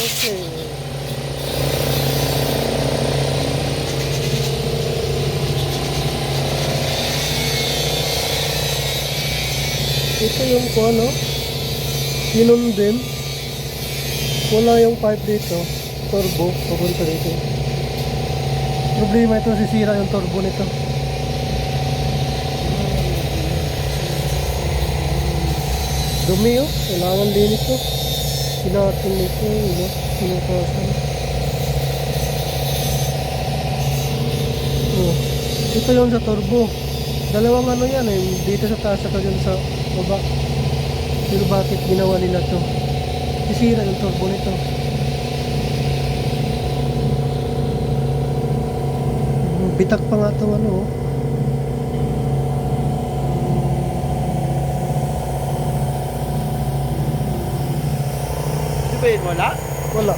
Okay. Ito yung ano, kinundem. Wala yung pipe dito. Turbo, papunta dito. Problema ito, sisira yung turbo nito. Dumi oh, kailangan linis to. Pinatin nito, pinukasan. Oh, ito yung sa turbo. Dalawang ano yan eh, dito sa taas at dyan sa baba. Pero bakit ginawa nila to? Sisira yung turbo nito. Bitak pa nga itong ano oh. Di ba yun wala? Wala.